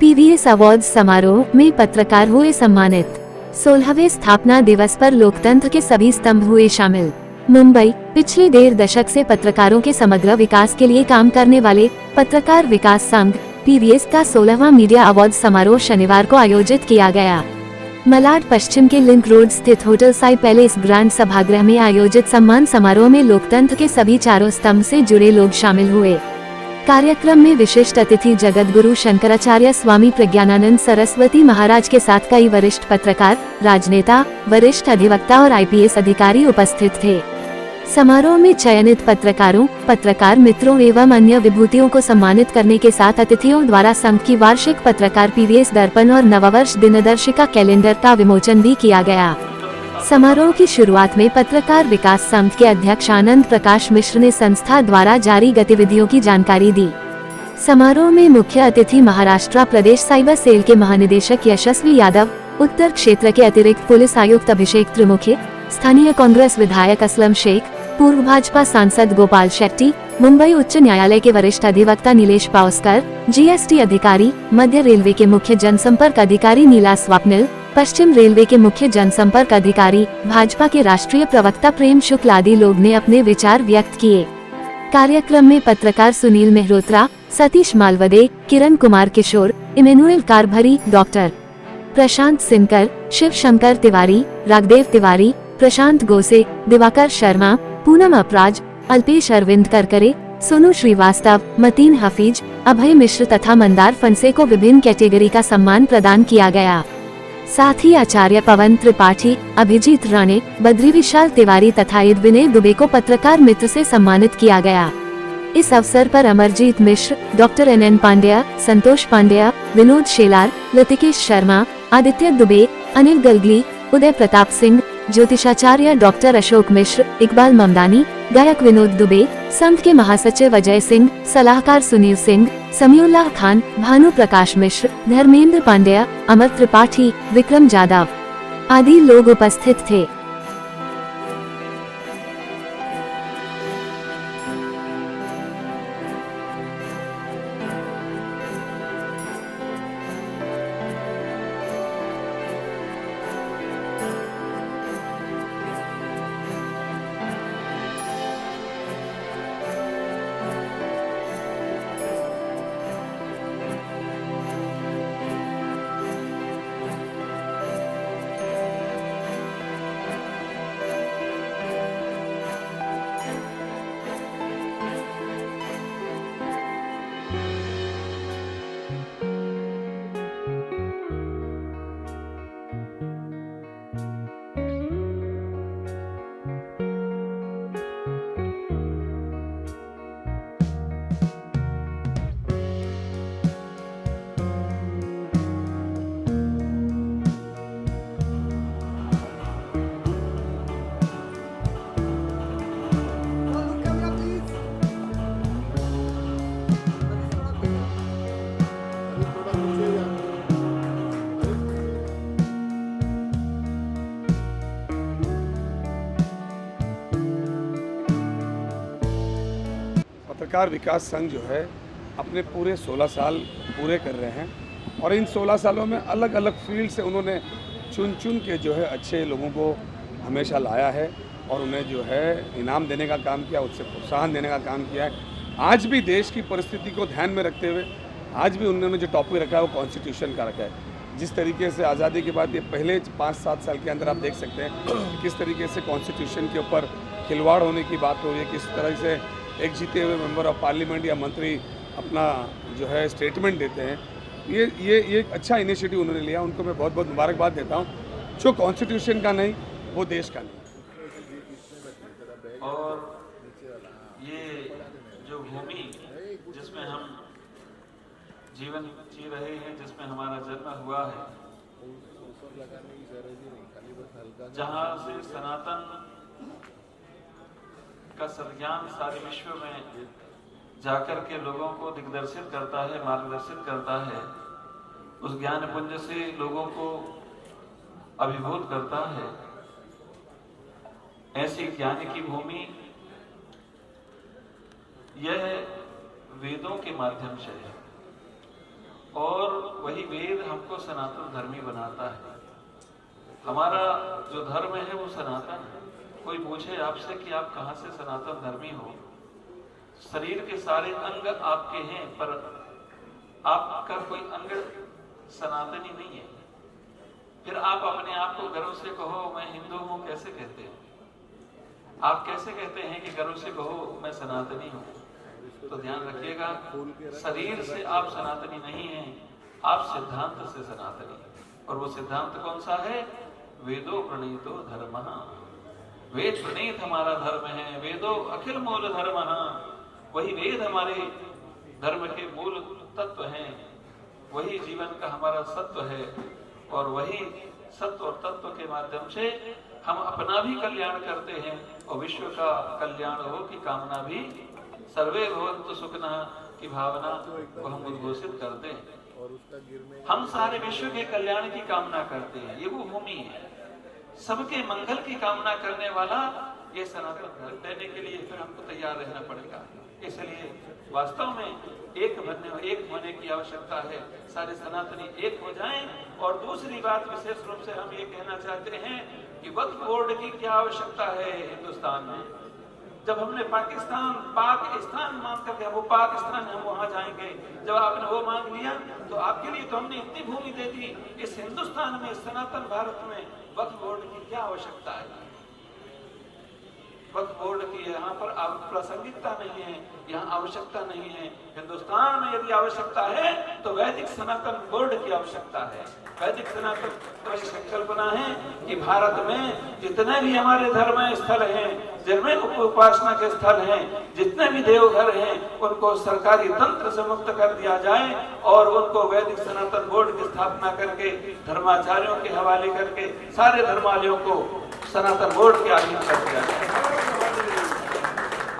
PVS awards समारोह में पत्रकार हुए सम्मानित। 16वें स्थापना दिवस पर लोकतंत्र के सभी स्तंभ हुए शामिल। मुंबई, पिछले 1.5 दशक से पत्रकारों के समग्र विकास के लिए काम करने वाले पत्रकार विकास संघ पीवीएस का 16वां मीडिया अवार्ड समारोह शनिवार को आयोजित किया गया। मलाड पश्चिम के लिंक रोड स्थित होटल साई पैलेस ग्रैंड सभागृह में आयोजित सम्मान समारोह में लोकतंत्र के सभी चारों स्तंभ से जुड़े लोग शामिल हुए। कार्यक्रम में विशिष्ट अतिथि जगत गुरु शंकराचार्य स्वामी प्रज्ञानानंद सरस्वती महाराज के साथ कई वरिष्ठ पत्रकार, राजनेता, वरिष्ठ अधिवक्ता और आईपीएस अधिकारी उपस्थित थे। समारोह में चयनित पत्रकारों, पत्रकार मित्रों एवं अन्य विभूतियों को सम्मानित करने के साथ अतिथियों द्वारा संघ की वार्षिक पत्रकार पीवीएस दर्पण और नववर्ष दिनदर्शिका कैलेंडर का विमोचन भी किया गया। समारोह की शुरुआत में पत्रकार विकास संघ के अध्यक्ष आनंद प्रकाश मिश्र ने संस्था द्वारा जारी गतिविधियों की जानकारी दी। समारोह में मुख्य अतिथि महाराष्ट्र प्रदेश साइबर सेल के महानिदेशक यशस्वी यादव, उत्तर क्षेत्र के अतिरिक्त पुलिस आयुक्त अभिषेक त्रिमुखे, स्थानीय कांग्रेस विधायक असलम शेख, पूर्व भाजपा सांसद गोपाल शेट्टी, मुंबई उच्च न्यायालय के वरिष्ठ अधिवक्ता नीलेश पाउस्कर, जीएसटी अधिकारी, मध्य रेलवे के मुख्य जनसंपर्क अधिकारी नीला स्वप्निल, पश्चिम रेलवे के मुख्य जनसंपर्क अधिकारी, भाजपा के राष्ट्रीय प्रवक्ता प्रेम शुक्ल आदि लोग ने अपने विचार व्यक्त किए। कार्यक्रम में पत्रकार सुनील मेहरोत्रा, सतीश मालवदे, किरण कुमार किशोर, इमेनुएल कारभरी, डॉक्टर प्रशांत सिनकर, शिव शंकर तिवारी, राघदेव तिवारी, प्रशांत गोसे, दिवाकर शर्मा, पूनम अपराज, अल्पेश अरविंद करकरे, सोनू श्रीवास्तव, मतीन हफीज, अभय मिश्र तथा मंदार फंसे को विभिन्न कैटेगरी का सम्मान प्रदान किया गया। साथ ही आचार्य पवन त्रिपाठी, अभिजीत राणे, बद्री विशाल तिवारी तथा विनय दुबे को पत्रकार मित्र से सम्मानित किया गया। इस अवसर पर अमरजीत मिश्र, डॉक्टर NN पांड्या, संतोष पांड्या, विनोद शेलार, लतिकेश शर्मा, आदित्य दुबे, अनिल गलगली, उदय प्रताप सिंह, ज्योतिषाचार्य डॉक्टर अशोक मिश्र, इकबाल ममदानी, गायक विनोद दुबे, संघ के महासचिव अजय सिंह, सलाहकार सुनील सिंह, समीउल्लाह खान, भानु प्रकाश मिश्र, धर्मेंद्र पांड्या, अमर त्रिपाठी, विक्रम जादव आदि लोग उपस्थित थे। पत्रकार विकास संघ जो है अपने पूरे 16 साल पूरे कर रहे हैं और इन 16 सालों में अलग अलग फील्ड से उन्होंने चुन के जो है अच्छे लोगों को हमेशा लाया है और उन्हें जो है इनाम देने का काम किया, उससे प्रोत्साहन देने का काम किया है। आज भी देश की परिस्थिति को ध्यान में रखते हुए आज भी उन्होंने जो टॉपिक रखा है वो कॉन्स्टिट्यूशन का रखा है। जिस तरीके से आज़ादी के बाद ये पहले 5-7 साल के अंदर आप देख सकते हैं किस तरीके से कॉन्स्टिट्यूशन के ऊपर खिलवाड़ होने की बात हो रही है, किस तरह से एक जीते हुए मेंबर ऑफ पार्लियामेंट या मंत्री अपना जो है स्टेटमेंट देते हैं। ये एक अच्छा इनिशिएटिव उन्होंने लिया, उनको मैं बहुत बहुत मुबारकबाद देता हूँ। जो कॉन्स्टिट्यूशन का नहीं वो देश का नहीं। और ये जो भूमि जिसमें हम जीवन जी रहे हैं, जिसमें हमारा जन्म हुआ है, जहाँ से सनातन का सज्ञान सारे विश्व में जाकर के लोगों को दिग्दर्शित करता है, मार्गदर्शित करता है, उस ज्ञान पुंज से लोगों को अभिभूत करता है। ऐसी ज्ञान की भूमि यह वेदों के माध्यम से है और वही वेद हमको सनातन धर्मी बनाता है। हमारा जो धर्म है वो सनातन है। कोई पूछे आपसे कि आप कहाँ से सनातन धर्मी हो, शरीर के सारे अंग आपके हैं पर आपका कोई अंग सनातनी नहीं है। फिर आप अपने आप को गर्व से कहो मैं हिंदू हूं, कैसे कहते हैं? आप कैसे कहते हैं कि गर्व से कहो मैं सनातनी हूं? तो ध्यान रखिएगा, शरीर से आप सनातनी नहीं हैं, आप सिद्धांत से सनातनी हैं। और वो सिद्धांत कौन सा है? वेदो प्रणीतो धर्म। वेद प्रणीत हमारा धर्म है। वेदो अखिल मूल धर्म। वही वेद हमारे धर्म के मूल तत्व हैं, वही जीवन का हमारा सत्व है। और वही सत्व और तत्व के माध्यम से हम अपना भी कल्याण करते हैं और विश्व का कल्याण हो की कामना भी, सर्वे भवन्तु सुखिनः की भावना को हम उद्घोषित करते हैं। हम सारे विश्व के कल्याण की कामना करते हैं। ये वो भूमि है, सबके मंगल की कामना करने वाला ये सनातन धर्म देने के लिए फिर हमको तैयार रहना पड़ेगा। इसलिए वास्तव में एक होने की आवश्यकता है। सारे सनातनी एक हो जाएं। और दूसरी बात विशेष रूप से हम ये कहना चाहते हैं कि वक्फ बोर्ड की क्या आवश्यकता है हिंदुस्तान में। जब हमने पाकिस्तान मांग कर वो पाकिस्तान हम वहां जाएंगे, जब आपने वो मांग लिया तो आपके लिए तो हमने इतनी भूमि दे दी। इस हिंदुस्तान में, सनातन भारत में वक्फ बोर्ड की क्या आवश्यकता है? वक्फ बोर्ड की यहाँ पर प्रासंगिकता नहीं है, यहाँ आवश्यकता नहीं है। हिंदुस्तान में यदि आवश्यकता है तो वैदिक सनातन बोर्ड की आवश्यकता है। वैदिक सनातन की संकल्पना है कि भारत में जितने भी हमारे धर्म स्थल हैं, जिनमें उपासना के स्थल हैं, जितने भी देवघर हैं, उनको सरकारी तंत्र से मुक्त कर दिया जाए और उनको वैदिक सनातन बोर्ड की स्थापना करके धर्माचार्यों के हवाले करके सारे धर्मालयों को सनातन बोर्ड के अधीन कर दिया जाए।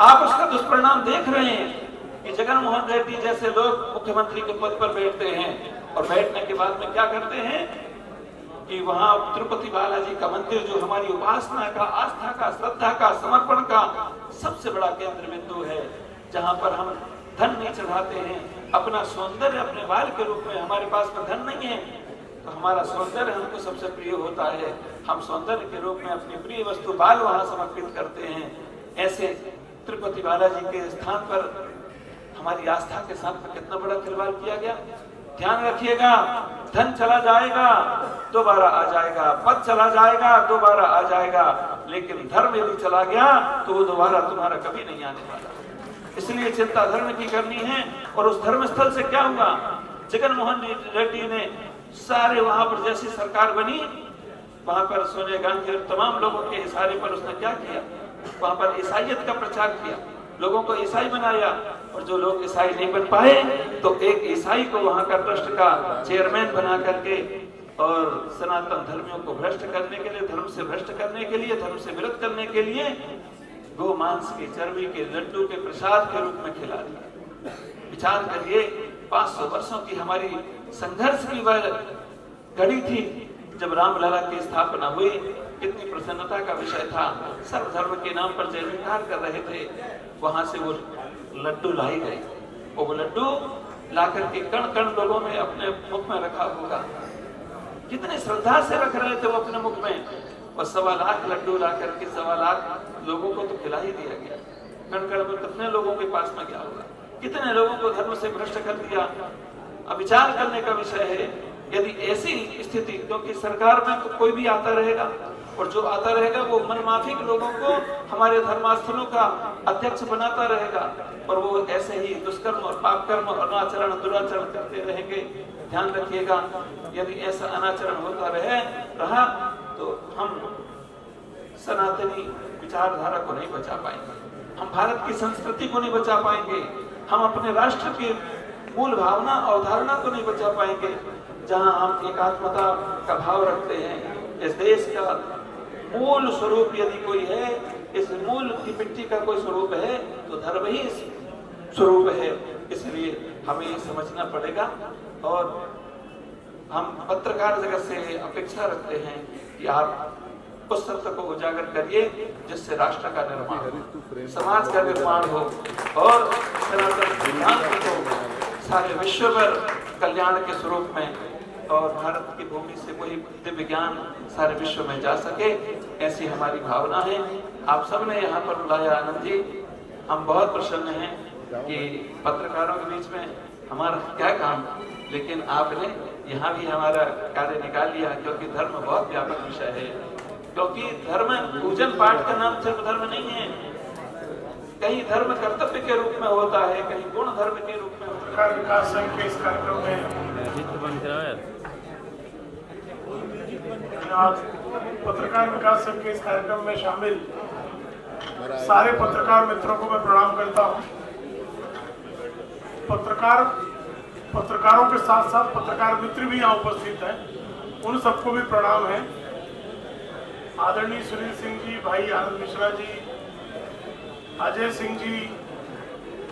आप उसका दुष्परिणाम देख रहे हैं कि जगन मोहन रेड्डी जैसे लोग मुख्यमंत्री के पद पर बैठते हैं और बैठने के बाद में क्या करते हैं कि वहां तिरुपति बालाजी का मंदिर, जो हमारी उपासना का, आस्था का, श्रद्धा का, समर्पण का सबसे बड़ा केंद्र बिंदु है, जहां पर हम धन नहीं चढ़ाते हैं, अपना सौंदर्य अपने बाल के रूप में, हमारे पास में धन नहीं है तो हमारा सौंदर्य हमको सबसे प्रिय होता है। हम सौंदर्य के रूप में अपनी प्रिय वस्तु बाल वहां समर्पित करते हैं। ऐसे तिरुपति बालाजी के स्थान पर हमारी आस्था के साथ में कितना बड़ा खिलवाड़ किया गया। ध्यान रखिएगा, धन चला जाएगा दोबारा आ जाएगा, पद चला जाएगा दोबारा आ जाएगा, लेकिन धर्म यदि चला गया तो वो दोबारा तुम्हारा कभी नहीं आने वाला। इसलिए चिंता धर्म की करनी है। और उस धर्म स्थल से क्या हुआ? जगन मोहन रेड्डी ने सारे वहां पर जैसी सरकार बनी, वहां पर सोनिया गांधी और तमाम लोगों के इशारे पर उसने क्या किया? वहां पर ईसाइयत का प्रचार किया, लोगों को ईसाई बनाया। और जो लोग ईसाई नहीं बन पाए तो एक ईसाई को वहां का ट्रस्ट का चेयरमैन बना करके और सनातन धर्मियों को भ्रष्ट करने के लिए, धर्म से भ्रष्ट करने के लिए, धर्म से विरोध करने के लिए गो मांस के, चर्बी के, लड्डू के प्रसाद के रूप में खिला दिया। विचार करिए, 500 वर्षों की हमारी संघर्ष की वह घड़ी थी जब रामलला की स्थापना हुई। कितनी प्रसन्नता का विषय था। सर्वधर्म के नाम पर जय जयकार कर रहे थे। वहां से वो लड्डू लाई गए और वो लड्डू लाकर के कण कण लोगों ने अपने मुख में रखा होगा। कितने श्रद्धा से रख रहे थे वो अपने मुख में। और 1.25 लाख लड्डू ला करके 1.25 लाख लोगों को तो खिला ही दिया गया। कण कण में कितने लोगों के पास में क्या होगा? कितने लोगों को धर्म से भ्रष्ट कर दिया। अब विचार करने का विषय है, यदि ऐसी स्थिति, क्योंकि सरकार में तो कोई भी आता रहेगा और जो आता रहेगा वो मनमाफिक लोगों को हमारे धर्मास्थलों का अध्यक्ष बनाता रहेगा और वो ऐसे ही दुष्कर्म और पाप कर्म और अनाचरण दुराचरण करते रहेंगे। ध्यान रखिएगा, यदि ऐसा अनाचरण होता रहा तो हम सनातनी विचारधारा को नहीं बचा पाएंगे, हम भारत की संस्कृति को नहीं बचा पाएंगे, हम अपने राष्ट्र की मूल भावना और धारणा को नहीं बचा पाएंगे। जहां हम एकात्मता का भाव रखते हैं, इस देश का मूल स्वरूप यदि कोई है, इस मूल की मिट्टी का कोई स्वरूप है तो धर्म ही स्वरूप है। इसलिए हमें ये समझना पड़ेगा और हम पत्रकार जगत से अपेक्षा रखते हैं कि आप उस सत्य को उजागर करिए जिससे राष्ट्र का निर्माण हो, समाज का निर्माण हो और सनातन सिद्धांत को सारे विश्व पर कल्याण के स्वरूप में और भारत की भूमि से वही दिव्य ज्ञान सारे विश्व में जा सके, ऐसी हमारी भावना है। आप सब ने यहाँ पर बुलाया आनंद जी, हम बहुत प्रसन्न हैं कि पत्रकारों के बीच में हमारा क्या काम, लेकिन आपने यहाँ भी हमारा कार्य निकाल लिया, क्योंकि धर्म बहुत व्यापक विषय है। क्योंकि धर्म पूजन पाठ का नाम सिर्फ धर्म नहीं है, कहीं धर्म कर्तव्य के रूप में होता है, कहीं गुण धर्म के रूप में होता है। विकास संघ के इस कार्यक्रम में आज पत्रकार विकास संघ के इस कार्यक्रम में शामिल सारे पत्रकार मित्रों को मैं प्रणाम करता हूं। पत्रकारों के साथ साथ पत्रकार मित्र भी यहाँ उपस्थित हैं, उन सबको भी प्रणाम है। आदरणीय सुनील सिंह जी, भाई आनंद मिश्रा जी, अजय सिंह जी,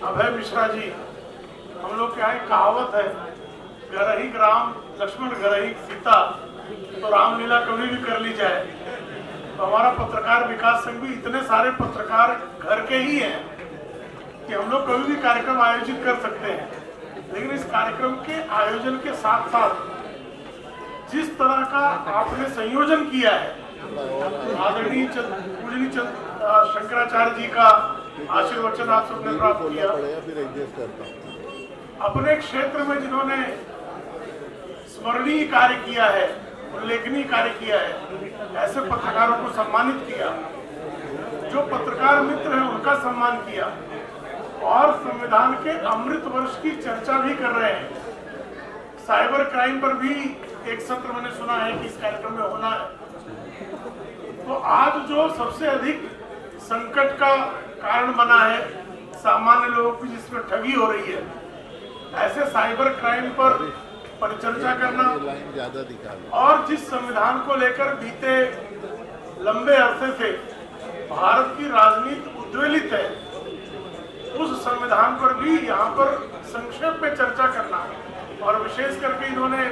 अभय मिश्रा जी, हम लोग क्या है, कहावत है, घर ही राम लक्ष्मण घर ही सीता, तो रामलीला कभी भी कर ली जाए। तो हमारा पत्रकार विकास संघ भी इतने सारे पत्रकार घर के ही हैं कि हम लोग कभी भी कार्यक्रम आयोजित कर सकते हैं। लेकिन इस कार्यक्रम के आयोजन के साथ साथ जिस तरह का आपने संयोजन किया है, आदरणीय पूजनीय शंकराचार्य जी का आशीर्वचन आप सबने प्राप्त किया। अपने क्षेत्र में जिन्होंने स्मरणीय कार्य किया है, उल्लेखनीय कार्य किया है, ऐसे पत्रकारों को सम्मानित किया। जो पत्रकार मित्र हैं उनका सम्मान किया और संविधान के अमृत वर्ष की चर्चा भी कर रहे हैं। साइबर क्राइम पर भी एक सत्र मैंने सुना है कि इस कार्यक्रम में होना है। तो आज जो सबसे अधिक संकट का कारण बना है सामान्य लोगों की, जिसमें ठगी हो रही है, ऐसे साइबर क्राइम पर परिचर्चा करना और जिस संविधान को लेकर बीते लंबे अरसे से भारत की राजनीति उद्वेलित है, उस संविधान पर भी यहाँ पर संक्षेप में चर्चा करना, और विशेष करके इन्होंने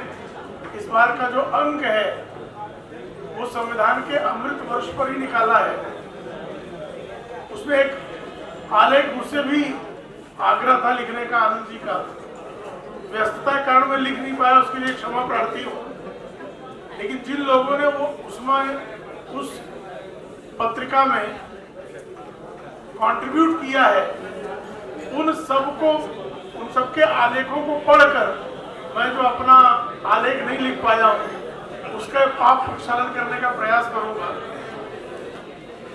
इस बार का जो अंक है वो संविधान के अमृत वर्ष पर ही निकाला है। उसमें एक आलेख मुझसे भी आग्रह था लिखने का, आनंद जी का, व्यस्तता के कारण मैं लिख नहीं पाया, उसके लिए क्षमा प्रार्थी हूँ। लेकिन जिन लोगों ने वो उसमें उस पत्रिका में कंट्रीब्यूट किया है, उन सबके आलेखों को पढ़कर मैं जो अपना आलेख नहीं लिख पाया हूँ, उसका पाप प्रक्षालन करने का प्रयास करूंगा।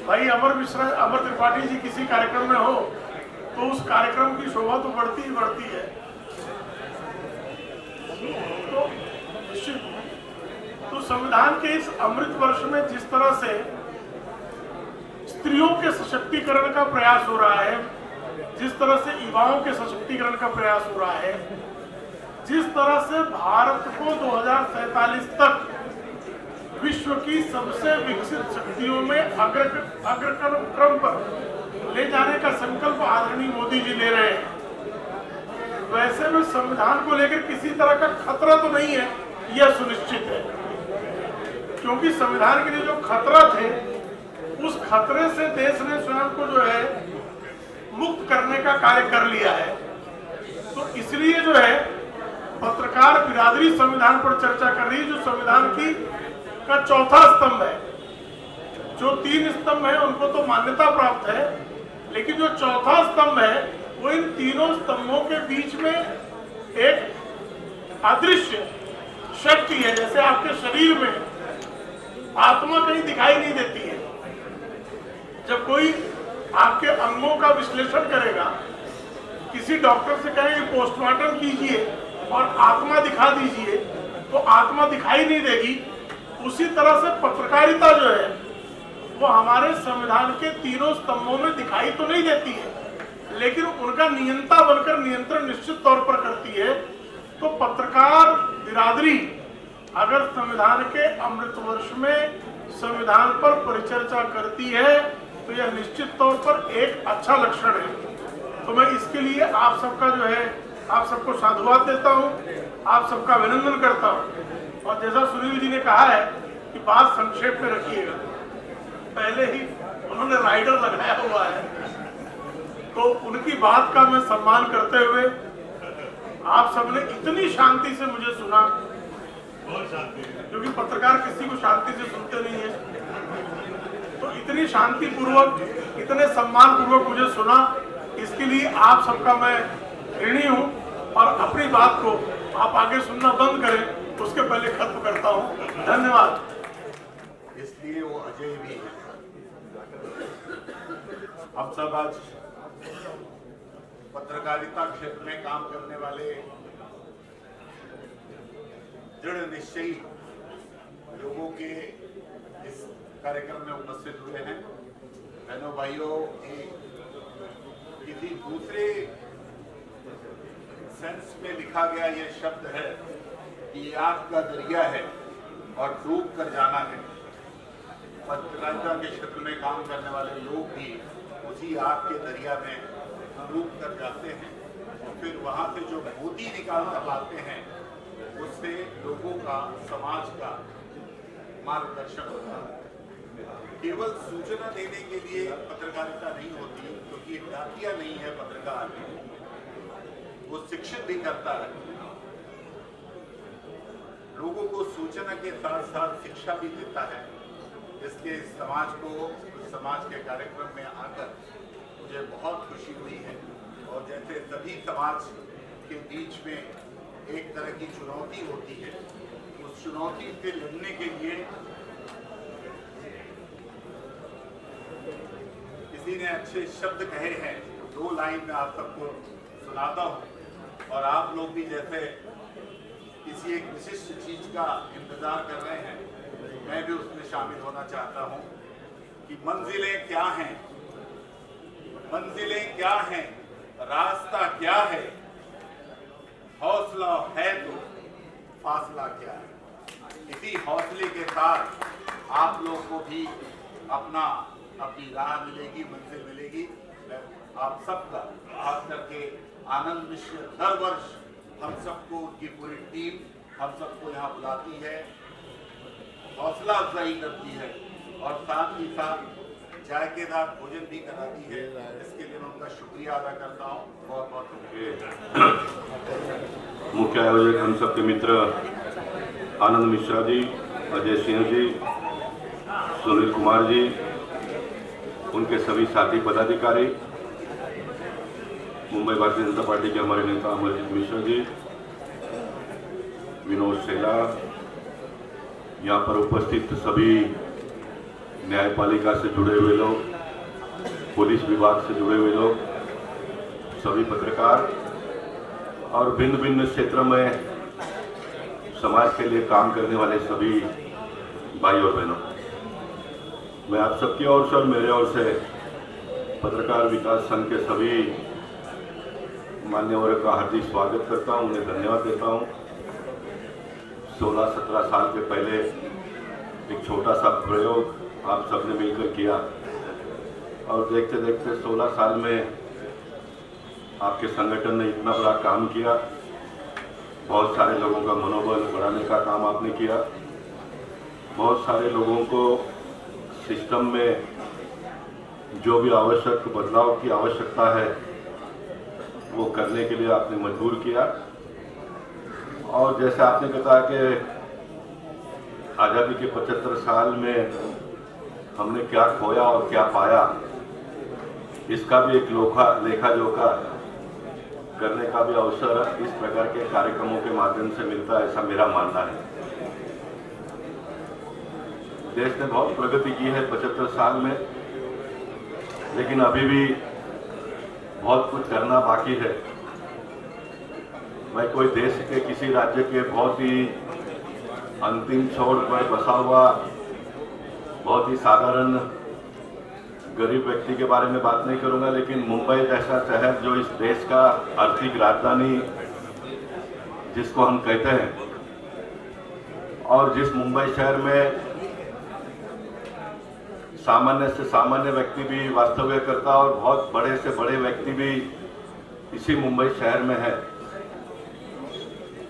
भाई अमर त्रिपाठी जी किसी कार्यक्रम में हो तो उस कार्यक्रम की शोभा तो बढ़ती ही बढ़ती है। तो संविधान के इस अमृत वर्ष में जिस तरह से स्त्रियों के सशक्तिकरण का प्रयास हो रहा है, जिस तरह से युवाओं के सशक्तिकरण का प्रयास हो रहा है, जिस तरह से भारत को 2047 तक विश्व की सबसे विकसित शक्तियों में अग्रक्रम पर ले जाने का संकल्प आदरणीय मोदी जी ले रहे हैं, वैसे में संविधान को लेकर किसी तरह का खतरा तो नहीं है, यह सुनिश्चित है। क्योंकि संविधान के लिए जो खतरा थे, उस खतरे से देश ने स्वयं को जो है मुक्त करने का कार्य कर लिया है। तो इसलिए जो है पत्रकार बिरादरी संविधान पर चर्चा कर रही है, जो संविधान का चौथा स्तंभ है। जो 3 स्तंभ है उनको तो मान्यता प्राप्त है, लेकिन जो चौथा स्तंभ है वो इन तीनों स्तंभों के बीच में एक अदृश्य शक्ति है। जैसे आपके शरीर में आत्मा कहीं दिखाई नहीं देती है, जब कोई आपके अंगों का विश्लेषण करेगा, किसी डॉक्टर से कहेंगे पोस्टमार्टम कीजिए और आत्मा दिखा दीजिए, तो आत्मा दिखाई नहीं देगी। उसी तरह से पत्रकारिता जो है वो हमारे संविधान के तीनों स्तंभों में दिखाई तो नहीं देती है, लेकिन उनका नियंता बनकर नियंत्रण निश्चित तौर पर करती है। तो पत्रकार बिरादरी अगर संविधान के अमृत वर्ष में संविधान पर परिचर्चा करती है तो यह निश्चित तौर पर एक अच्छा लक्षण है। तो मैं इसके लिए आप सबका जो है, आप सबको साधुवाद देता हूं, आप सबका अभिनंदन करता हूं। और जैसा सुनील जी ने कहा है कि बात संक्षेप में रखिएगा, पहले ही उन्होंने राइडर लगाया हुआ है, तो उनकी बात का मैं सम्मान करते हुए आप सबने इतनी शांति से मुझे सुना, क्योंकि पत्रकार किसी को शांति से सुनते नहीं है, तो इतनी शांति पूर्वक, इतने सम्मान पूर्वक मुझे सुना, इसके लिए आप सबका मैं ऋणी हूं। और अपनी बात को आप आगे सुनना बंद करें, उसके पहले खत्म करता हूं। धन्यवाद। इसलिए वो अजय भी है। हम सब आज पत्रकारिता क्षेत्र में काम करने वाले दृढ़ निश्चयी लोगों के इस कार्यक्रम में उपस्थित हुए हैं। बहनों भाइयों, किसी दूसरे सेंस में लिखा गया ये शब्द है कि ये आग का दरिया है और डूब कर जाना है। पत्रकारिता के क्षेत्र में काम करने वाले लोग भी उसी आग के दरिया में डूब कर जाते हैं और फिर वहां से जो मोती निकाल कर लाते हैं उससे लोगों का, समाज का मार्गदर्शन होता है। केवल सूचना देने के लिए पत्रकारिता नहीं होती, क्योंकि ये डाकिया नहीं है पत्रकार, वो शिक्षण भी करता है, लोगों को सूचना के साथ साथ शिक्षा भी देता है। इसलिए इस समाज को, समाज के कार्यक्रम में आकर मुझे बहुत खुशी हुई है। और जैसे सभी समाज के बीच में एक तरह की चुनौती होती है, उस चुनौती से लड़ने के लिए किसी ने अच्छे शब्द कहे हैं, 2 लाइन में आप सबको सुनाता हूँ। और आप लोग भी जैसे किसी एक विशिष्ट चीज का इंतजार कर रहे हैं, मैं भी उसमें शामिल होना चाहता हूं कि मंजिलें क्या हैं, मंजिलें क्या हैं, रास्ता क्या है, हौसला है तो फासला क्या है। इसी हौसले के साथ आप लोग को भी अपनी राह मिलेगी, मंजिल मिलेगी। मैं आप सबका, खास करके आनंद मिश्र हर वर्ष हम सबको, उनकी पूरी टीम हम सबको यहाँ बुलाती है, हौसला अफजाई करती है और साथ ही साथ जायकेदार भोजन भी कराती है। इसके लिए मैं उनका शुक्रिया अदा करता हूँ। बहुत बहुत शुक्रिया। मुख्य आयोजक हम सबके मित्र आनंद मिश्रा जी, अजय सिंह जी, सुनील कुमार जी, उनके सभी साथी पदाधिकारी, मुंबई भारतीय जनता पार्टी के हमारे नेता अमरजीत मिश्रा जी, विनोद शेला, यहाँ पर उपस्थित सभी न्यायपालिका से जुड़े हुए लोग, पुलिस विभाग से जुड़े हुए लोग, सभी पत्रकार और भिन्न भिन्न क्षेत्रों में समाज के लिए काम करने वाले सभी भाई और बहनों, मैं आप सबकी ओर से और मेरे ओर से पत्रकार विकास संघ के सभी मान्यवरों का हार्दिक स्वागत करता हूं, उन्हें धन्यवाद देता हूं। 16-17 साल के पहले एक छोटा सा प्रयोग आप सबने मिलकर किया और देखते देखते 16 साल में आपके संगठन ने इतना बड़ा काम किया। बहुत सारे लोगों का मनोबल बढ़ाने का काम आपने किया। बहुत सारे लोगों को सिस्टम में जो भी आवश्यक बदलाव की आवश्यकता है वो करने के लिए आपने मजबूर किया। और जैसे आपने बताया कि आज़ादी के 75 साल में हमने क्या खोया और क्या पाया, इसका भी एक लेखा जोखा करने का भी अवसर इस प्रकार के कार्यक्रमों के माध्यम से मिलता है, ऐसा मेरा मानना है। देश ने बहुत प्रगति की है 75 साल में, लेकिन अभी भी बहुत कुछ करना बाकी है। मैं कोई देश के किसी राज्य के बहुत ही अंतिम छोर पर बसा हुआ बहुत ही साधारण गरीब व्यक्ति के बारे में बात नहीं करूंगा, लेकिन मुंबई जैसा शहर जो इस देश का आर्थिक राजधानी जिसको हम कहते हैं, और जिस मुंबई शहर में सामान्य से सामान्य व्यक्ति भी वास्तव्य करता और बहुत बड़े से बड़े व्यक्ति भी इसी मुंबई शहर में है।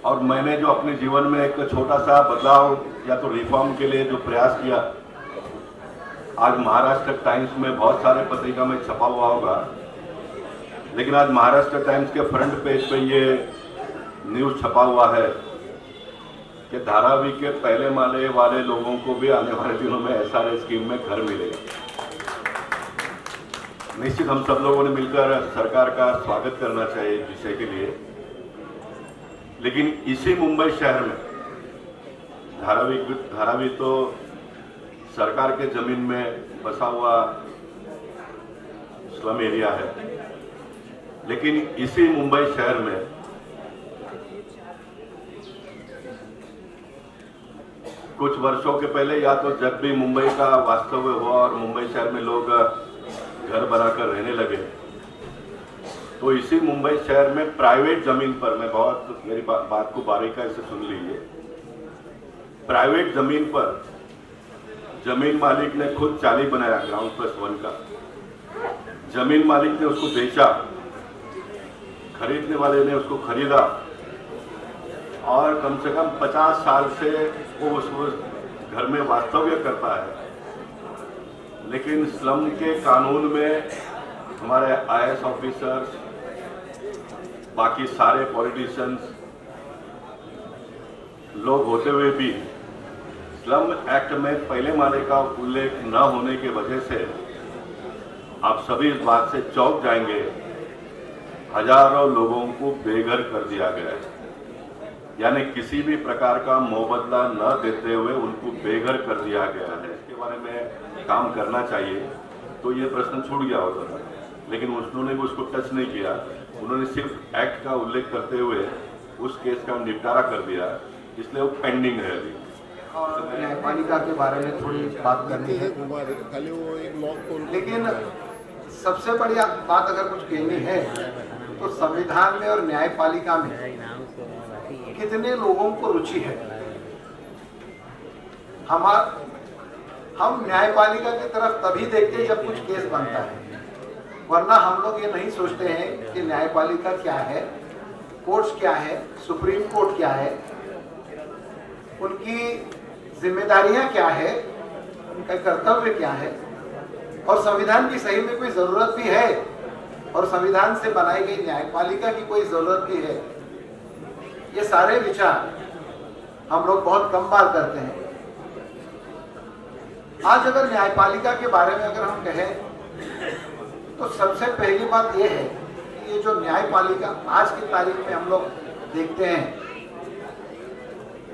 और मैंने जो अपने जीवन में एक छोटा सा बदलाव या तो रिफॉर्म के लिए जो प्रयास किया, आज महाराष्ट्र टाइम्स में बहुत सारे पत्रिका में छपा हुआ होगा, लेकिन आज महाराष्ट्र टाइम्स के फ्रंट पेज पे ये न्यूज़ छपा हुआ है कि धारावी के पहले माले वाले लोगों को भी आने वाले दिनों में SRA स्कीम में घर मिलेगा। निश्चित हम सब लोगों ने मिलकर सरकार का स्वागत करना चाहिए इस विषय के लिए, लेकिन इसी मुंबई शहर में धारावी तो सरकार के जमीन में बसा हुआ स्लम एरिया है, लेकिन इसी मुंबई शहर में कुछ वर्षों के पहले या तो जब भी मुंबई का वास्तव हुआ और मुंबई शहर में लोग घर बनाकर रहने लगे, तो इसी मुंबई शहर में प्राइवेट जमीन पर, मैं बहुत मेरी बात को बारीकाई से सुन लीजिए, प्राइवेट जमीन पर जमीन मालिक ने खुद चाली बनाया ग्राउंड +1 का, जमीन मालिक ने उसको बेचा, खरीदने वाले ने उसको खरीदा और कम से कम 50 साल से वो उस घर में वास्तव्य करता है। लेकिन स्लम के कानून में हमारे IAS ऑफिसर्स, बाकी सारे पॉलिटिशियंस लोग होते हुए भी स्लम एक्ट में पहले माले का उल्लेख न होने की वजह से आप सभी इस बात से चौंक जाएंगे, हजारों लोगों को बेघर कर दिया गया है। यानी किसी भी प्रकार का मुआवजा न देते हुए उनको बेघर कर दिया गया है। इसके बारे में काम करना चाहिए, तो ये प्रश्न छूट गया होता था, लेकिन उन्होंने भी उसको टच नहीं किया। उन्होंने सिर्फ एक्ट का उल्लेख करते हुए उस केस का निपटारा कर दिया, इसलिए वो पेंडिंग है अभी। और न्यायपालिका के बारे में थोड़ी बात करनी है, लेकिन सबसे बड़ी बात अगर कुछ कहनी है तो संविधान में और न्यायपालिका में कितने लोगों को रुचि है। हम न्यायपालिका की तरफ तभी देखते हैं जब कुछ केस बनता है, वरना हम लोग ये नहीं सोचते हैं कि न्यायपालिका क्या है, कोर्ट्स क्या है, सुप्रीम कोर्ट क्या है, उनकी जिम्मेदारियां क्या है, उनका कर्तव्य क्या है, और संविधान की सही में कोई जरूरत भी है और संविधान से बनाई गई न्यायपालिका की कोई जरूरत भी है। ये सारे विचार हम लोग बहुत कम बार करते हैं। आज अगर न्यायपालिका के बारे में अगर हम कहें तो सबसे पहली बात यह है कि ये जो न्यायपालिका आज की तारीख में हम लोग देखते हैं,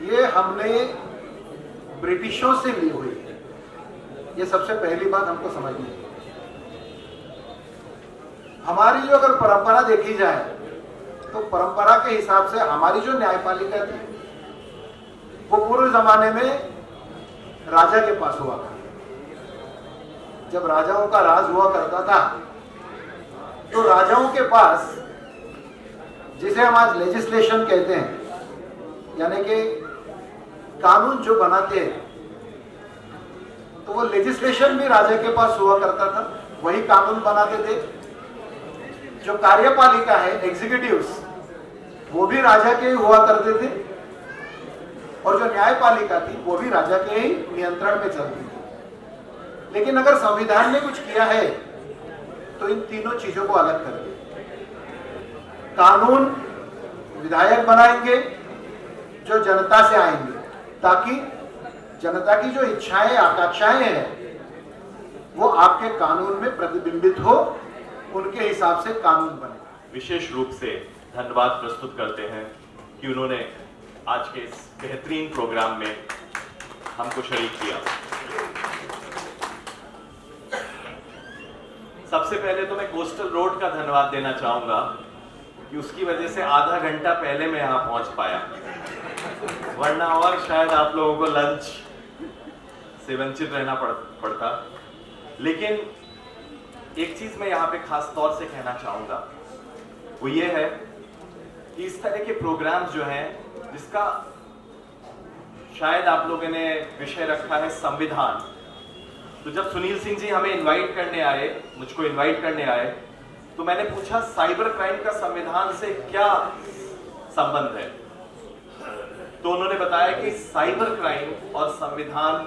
ये हमने ब्रिटिशों से ली हुई है। ये सबसे पहली बात हमको समझनी है। हमारी जो अगर परंपरा देखी जाए तो परंपरा के हिसाब से हमारी जो न्यायपालिका थी वो पूर्व जमाने में राजा के पास हुआ था। जब राजाओं का राज हुआ करता था तो राजाओं के पास, जिसे हम आज लेजिस्लेशन कहते हैं, यानी कि कानून जो बनाते हैं, तो वो लेजिस्लेशन भी राजा के पास हुआ करता था, वही कानून बनाते थे। जो कार्यपालिका है, एग्जीक्यूटिव्स, वो भी राजा के ही हुआ करते थे, और जो न्यायपालिका थी वो भी राजा के ही नियंत्रण में चलती थी। लेकिन अगर संविधान ने कुछ किया है तो इन तीनों चीजों को अलग कर दिया। कानून विधायक बनाएंगे जो जनता से आएंगे, ताकि जनता की जो इच्छाएं आकांक्षाएं हैं वो आपके कानून में प्रतिबिंबित हो, उनके हिसाब से कानून बने। विशेष रूप से धन्यवाद प्रस्तुत करते हैं कि उन्होंने आज के इस बेहतरीन प्रोग्राम में हमको शरीक किया। सबसे पहले तो मैं कोस्टल रोड का धन्यवाद देना चाहूंगा कि उसकी वजह से आधा घंटा पहले मैं यहां पहुंच पाया, वरना और शायद आप लोगों को लंच से वंचित रहना पड़ता। लेकिन एक चीज मैं यहाँ पे खास तौर से कहना चाहूंगा, वो ये है कि इस तरह के प्रोग्राम्स जो हैं, जिसका शायद आप लोगों ने विषय रखा है संविधान, तो जब सुनील सिंह जी हमें इनवाइट करने आए, मुझको इनवाइट करने आए, तो मैंने पूछा साइबर क्राइम का संविधान से क्या संबंध है। तो उन्होंने बताया कि साइबर क्राइम और संविधान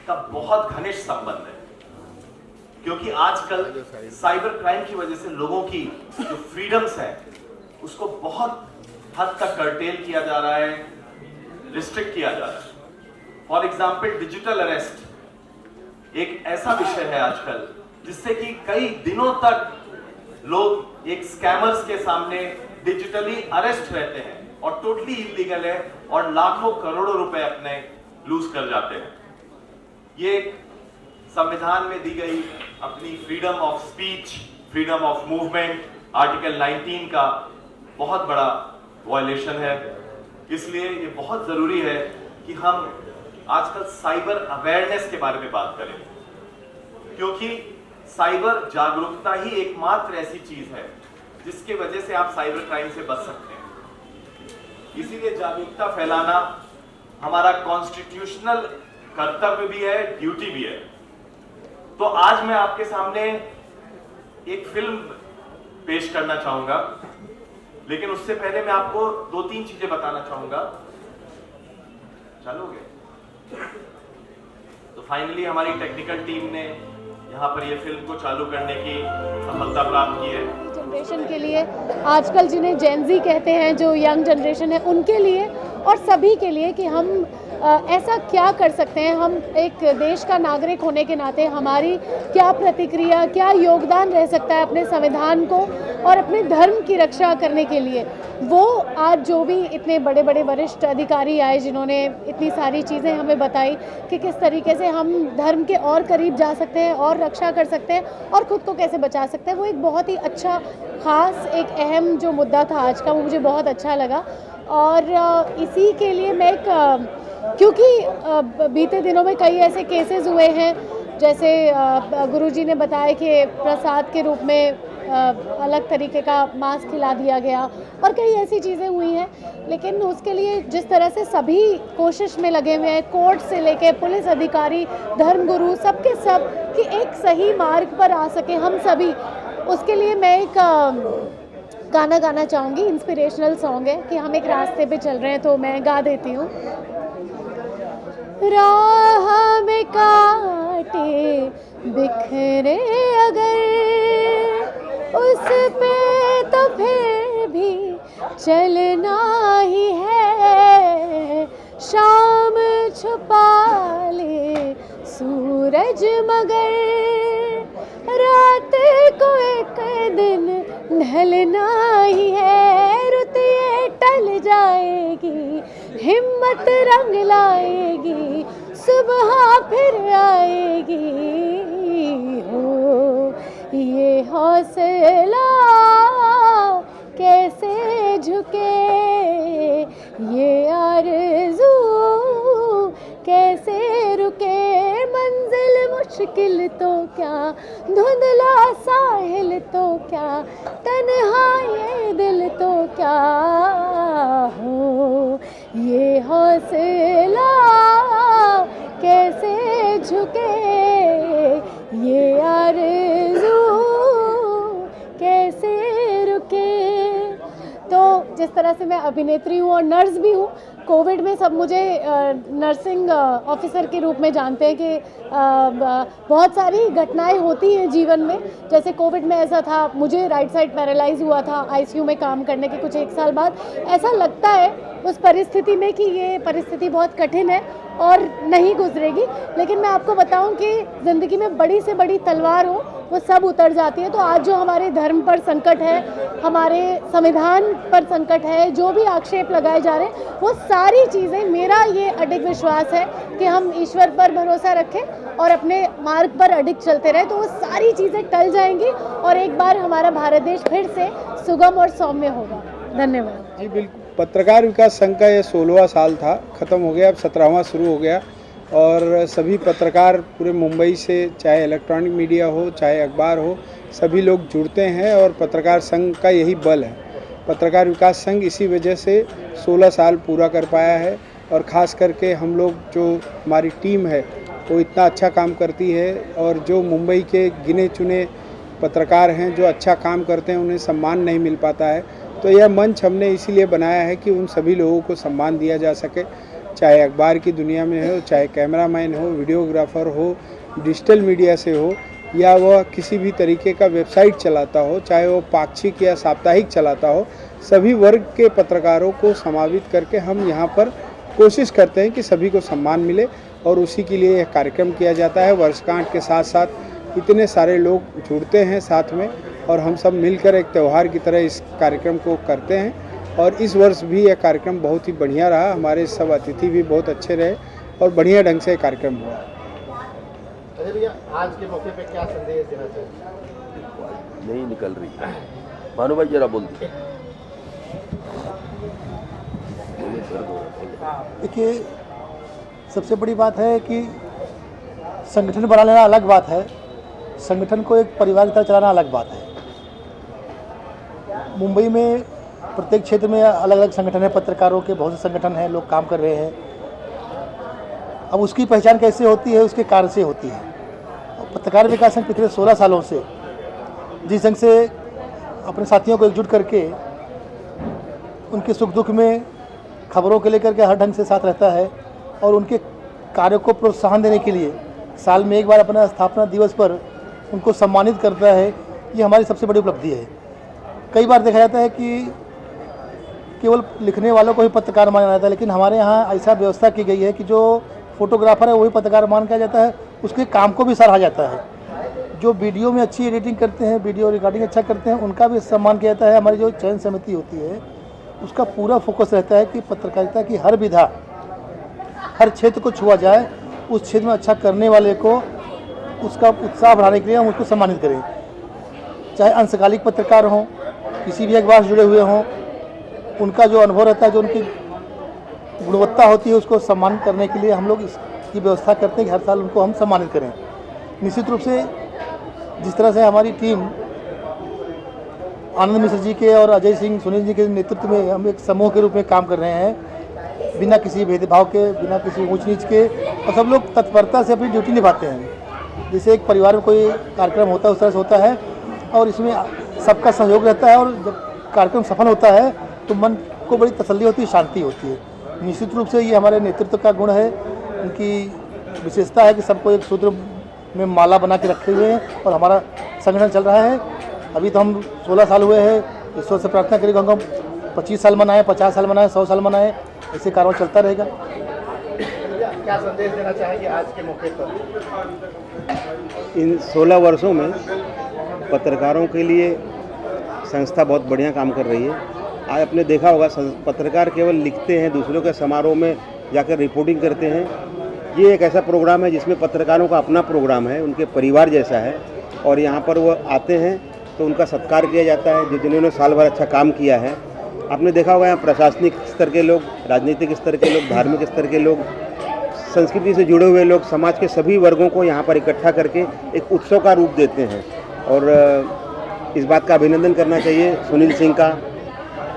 का बहुत घनिष्ठ संबंध है, क्योंकि आजकल साइबर क्राइम की वजह से लोगों की जो फ्रीडम्स है उसको बहुत हद तक कर्टेल किया जा रहा है, रिस्ट्रिक्ट किया जा रहा है। फॉर एग्जाम्पल डिजिटल अरेस्ट एक ऐसा विषय है आजकल जिससे कि कई दिनों तक लोग एक स्कैमर्स के सामने डिजिटली अरेस्ट रहते हैं और टोटली इलीगल है और लाखों करोड़ों रुपए अपने लूज कर जाते हैं। ये संविधान में दी गई अपनी freedom of speech, freedom of movement, article 19 का बहुत बड़ा वायलेशन है। इसलिए ये बहुत जरूरी है कि हम आजकल साइबर अवेयरनेस के बारे में बात करें, क्योंकि साइबर जागरूकता ही एकमात्र ऐसी चीज है जिसके वजह से आप साइबर क्राइम से बच सकते हैं। इसीलिए जागरूकता फैलाना हमारा कॉन्स्टिट्यूशनल कर्तव्य भी है, ड्यूटी भी है। तो आज मैं आपके सामने एक फिल्म पेश करना चाहूंगा, लेकिन उससे पहले मैं आपको 2-3 चीजें बताना चाहूंगा। चलोगे? तो फाइनली हमारी टेक्निकल टीम ने यहाँ पर ये फिल्म को चालू करने की सफलता प्राप्त की है। जनरेशन के लिए, आजकल जिन्हें जेन ज़ी कहते हैं, जो यंग जनरेशन है, उनके लिए और सभी के लिए कि हम ऐसा क्या कर सकते हैं, हम एक देश का नागरिक होने के नाते हमारी क्या प्रतिक्रिया, क्या योगदान रह सकता है अपने संविधान को और अपने धर्म की रक्षा करने के लिए। वो आज जो भी इतने बड़े बड़े वरिष्ठ अधिकारी आए जिन्होंने इतनी सारी चीज़ें हमें बताई कि किस तरीके से हम धर्म के और करीब जा सकते हैं और रक्षा कर सकते हैं और ख़ुद को कैसे बचा सकते हैं, वो एक बहुत ही अच्छा, ख़ास, एक अहम जो मुद्दा था आज का, वो मुझे बहुत अच्छा लगा। और इसी के लिए मैं क्योंकि बीते दिनों में कई ऐसे केसेस हुए हैं, जैसे गुरुजी ने बताया कि प्रसाद के रूप में अलग तरीके का मांस खिला दिया गया और कई ऐसी चीज़ें हुई हैं, लेकिन उसके लिए जिस तरह से सभी कोशिश में लगे हुए हैं, कोर्ट से लेके पुलिस अधिकारी, धर्मगुरु, सबके सब कि एक सही मार्ग पर आ सके हम सभी, उसके लिए मैं एक गाना गाना चाहूँगी। इंस्पिरेशनल सॉन्ग है कि हम एक रास्ते पे चल रहे हैं, तो मैं गा देती हूँ। राह में कांटे बिखरे अगर उस पे तो फिर भी चलना ही है। शाम छुपा ले सूरज मगर रात को एक दिन ढलना ही है। रुत ये टल जाएगी, हिम्मत रंग लाएगी, सुबह फिर आएगी। हो ये हौसला कैसे झुके, ये आरज़ू कैसे रुके। मंजिल मुश्किल तो क्या, धुंधला साहिल तो क्या, तन्हा ये दिल तो क्या। हो ये हौसला कैसे झुके, ये आरज़ू कैसे रुके। तो जिस तरह से मैं अभिनेत्री हूँ और नर्स भी हूँ, कोविड में सब मुझे नर्सिंग ऑफिसर के रूप में जानते हैं कि बहुत सारी घटनाएं होती हैं जीवन में। जैसे कोविड में ऐसा था, मुझे राइट साइड पैरालाइज हुआ था आईसीयू में काम करने के कुछ 1 साल बाद। ऐसा लगता है उस परिस्थिति में कि ये परिस्थिति बहुत कठिन है और नहीं गुजरेगी, लेकिन मैं आपको बताऊं कि ज़िंदगी में बड़ी से बड़ी तलवार हो वो सब उतर जाती है। तो आज जो हमारे धर्म पर संकट है, हमारे संविधान पर संकट है, जो भी आक्षेप लगाए जा रहे हैं, वो सारी चीज़ें, मेरा ये अडिग विश्वास है कि हम ईश्वर पर भरोसा रखें और अपने मार्ग पर अडिग चलते रहे, तो वो सारी चीज़ें टल जाएंगी और एक बार हमारा भारत देश फिर से सुगम और सौम्य होगा। धन्यवाद जी। बिल्कुल, पत्रकार विकास संघ का ये 16वां साल था, ख़त्म हो गया, अब 17वां शुरू हो गया। और सभी पत्रकार पूरे मुंबई से, चाहे इलेक्ट्रॉनिक मीडिया हो चाहे अखबार हो, सभी लोग जुड़ते हैं और पत्रकार संघ का यही बल है। पत्रकार विकास संघ इसी वजह से 16 साल पूरा कर पाया है और ख़ास करके हम लोग, जो हमारी टीम है वो इतना अच्छा काम करती है और जो मुंबई के गिने चुने पत्रकार हैं जो अच्छा काम करते हैं उन्हें सम्मान नहीं मिल पाता है। तो यह मंच हमने इसीलिए बनाया है कि उन सभी लोगों को सम्मान दिया जा सके, चाहे अखबार की दुनिया में हो, चाहे कैमरामैन हो, वीडियोग्राफर हो, डिजिटल मीडिया से हो, या वह किसी भी तरीके का वेबसाइट चलाता हो, चाहे वो पाक्षिक या साप्ताहिक चलाता हो, सभी वर्ग के पत्रकारों को समावित करके हम यहाँ पर कोशिश करते हैं कि सभी को सम्मान मिले और उसी के लिए यह कार्यक्रम किया जाता है। वर्षगांठ के साथ साथ इतने सारे लोग जुड़ते हैं साथ में और हम सब मिलकर एक त्यौहार की तरह इस कार्यक्रम को करते हैं और इस वर्ष भी यह कार्यक्रम बहुत ही बढ़िया रहा। हमारे सब अतिथि भी बहुत अच्छे रहे और बढ़िया ढंग से कार्यक्रम हुआ। अजय भैया, आज के मौके पे क्या संदेश देना चाहिए? नहीं निकल रही भानु भाई, जरा बोल दीजिए। देखिए, सबसे बड़ी बात है कि संगठन बना लेना अलग बात है, संगठन को एक परिवार की तरह चलाना अलग बात है। मुंबई में प्रत्येक क्षेत्र में अलग अलग संगठन है, पत्रकारों के बहुत से संगठन हैं, लोग काम कर रहे हैं। अब उसकी पहचान कैसे होती है, उसके कार्य से होती है। पत्रकार विकास संघ पिछले 16 सालों से जिस ढंग से अपने साथियों को एकजुट करके उनके सुख दुख में खबरों के लेकर के हर ढंग से साथ रहता है और उनके कार्यों को प्रोत्साहन देने के लिए साल में एक बार अपना स्थापना दिवस पर उनको सम्मानित करता है, ये हमारी सबसे बड़ी उपलब्धि है। कई बार देखा जाता है कि केवल लिखने वालों को ही पत्रकार माना जाता है, लेकिन हमारे यहाँ ऐसा व्यवस्था की गई है कि जो फोटोग्राफर है वही पत्रकार मान किया जाता है, उसके काम को भी सराहा जाता है। जो वीडियो में अच्छी एडिटिंग करते हैं, वीडियो रिकॉर्डिंग अच्छा करते हैं, उनका भी सम्मान किया जाता है। हमारी जो चयन समिति होती है उसका पूरा फोकस रहता है कि पत्रकारिता की हर विधा, हर क्षेत्र को छुआ जाए, उस क्षेत्र में अच्छा करने वाले को उसका उत्साह बढ़ाने के लिए हम उसको सम्मानित करें। चाहे अंशकालिक पत्रकार हों, किसी भी अखबार से जुड़े हुए हों, उनका जो अनुभव रहता है, जो उनकी गुणवत्ता होती है, उसको सम्मान करने के लिए हम लोग इसकी व्यवस्था करते हैं कि हर साल उनको हम सम्मानित करें। निश्चित रूप से जिस तरह से हमारी टीम आनंद मिश्र जी के और अजय सिंह सुनील जी के नेतृत्व में हम एक समूह के रूप में काम कर रहे हैं, बिना किसी भेदभाव के, बिना किसी ऊंच नीच के, और सब लोग तत्परता से अपनी ड्यूटी निभाते हैं। जैसे एक परिवार में कोई कार्यक्रम होता है उस तरह से होता है और इसमें सबका सहयोग रहता है और जब कार्यक्रम सफल होता है तो मन को बड़ी तसल्ली होती है, शांति होती है। निश्चित रूप से ये हमारे नेतृत्व का गुण है, उनकी विशेषता है कि सबको एक सूत्र में माला बना के रखे हुए हैं और हमारा संगठन चल रहा है। अभी तो हम 16 साल हुए हैं, ईश्वर से प्रार्थना करेंगे हम 25 साल मनाएं, 50 साल मनाएं, 100 साल मनाएं, ऐसे कार्य चलता रहेगा। क्या संदेश देना चाहेंगे आज के मौके पर? इन 16 वर्षों में पत्रकारों के लिए संस्था बहुत बढ़िया काम कर रही है। आज आपने देखा होगा पत्रकार केवल लिखते हैं, दूसरों के समारोह में जाकर रिपोर्टिंग करते हैं। ये एक ऐसा प्रोग्राम है जिसमें पत्रकारों का अपना प्रोग्राम है, उनके परिवार जैसा है और यहाँ पर वो आते हैं तो उनका सत्कार किया जाता है जिन्होंने साल भर अच्छा काम किया है। आपने देखा होगा यहाँ प्रशासनिक स्तर के लोग, राजनीतिक स्तर के लोग, धार्मिक स्तर के लोग, संस्कृति से जुड़े हुए लोग, समाज के सभी वर्गों को यहाँ पर इकट्ठा करके एक उत्सव का रूप देते हैं। और इस बात का अभिनंदन करना चाहिए सुनील सिंह का,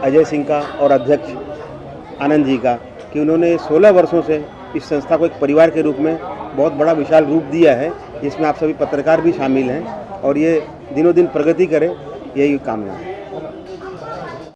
अजय सिंह का और अध्यक्ष आनंद जी का कि उन्होंने 16 वर्षों से इस संस्था को एक परिवार के रूप में बहुत बड़ा विशाल रूप दिया है, जिसमें आप सभी पत्रकार भी शामिल हैं और ये दिनों दिन प्रगति करे, यही कामना है।